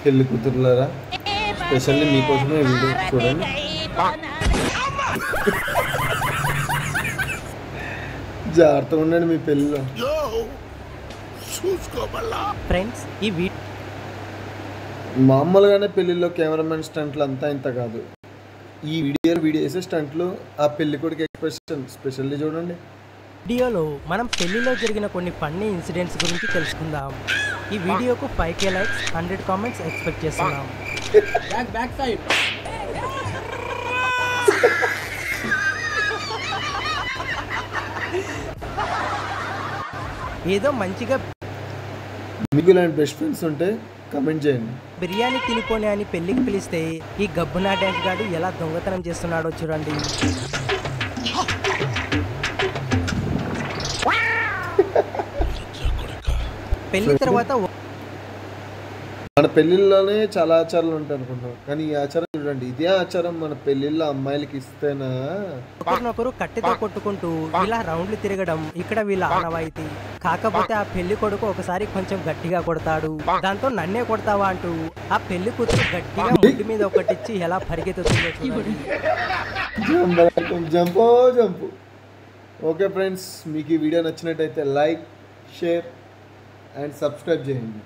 పెళ్లి కూతురులారా స్పెషల్లీ మీకోసమే వీడియో చూడండి. జాగ్రత్తగా ఉండండి మీ పెళ్ళిలో ఫ్రెండ్స్. ఈ మామూలుగానే పెళ్ళిలో కెమెరామెన్ స్టంట్లు అంతా ఇంత కాదు. ఈ వీడియో వేసే స్టంట్లు ఆ పెళ్లి కొడుకు ఎక్స్ప్రెషన్ స్పెషల్లీ చూడండి. వీడియోలో మనం పెళ్లిలో జరిగిన కొన్ని ఫన్నీ ఇన్సిడెంట్స్ గురించి తెలుసుకుందాం. ఈ వీడియోకు 5K లైక్స్ 100 కామెంట్స్ ఎక్స్పెక్ట్ చేస్తున్నాం. బ్యాక్ సైడ్ ఏదో మంచిగా మీకు ఇలాంటి బెస్ట్ ఫ్రెండ్స్ ఉంటే కమెంట్ చేయండి. బిర్యానీ తినిపోని అని పెళ్ళికి పిలిస్తే ఈ గబ్బునా డాష్ గాడు ఎలా దొంగతనం చేస్తున్నాడో చూడండి. పెళ్లి తర్వాత మన పెళ్ళిళ్ళలోనే చాలా ఆచారాలు ఉంటాయి అనుకుంటాం, కానీ ఈ ఆచారం చూడండి. ఇదే ఆచారం మన పెళ్ళిళ్ళలో అమ్మాయిలకి ఇస్తేనా ఒకరినొకరు కట్టెతో కొట్టుకుంటూ ఇలా రౌండ్లు తిరగడం ఇక్కడ వీళ్ళ ఆనవాయితీ. కాకపోతే ఆ పెళ్లి కొడుకు ఒకసారి కొంచెం గట్టిగా కొడతాడు. దాంతో నన్నే కొడతావా అంటూ ఆ పెళ్లి కూతురు గట్టిగా ముడ్డి మీద ఒకటిచ్చి ఎలా పరిగెత్తుతుందో చూడండి. జంపు. ఓకే ఫ్రెండ్స్, మీకు ఈ వీడియో నచ్చినట్టయితే లైక్, షేర్ అండ్ సబ్స్క్రైబ్ చేయండి.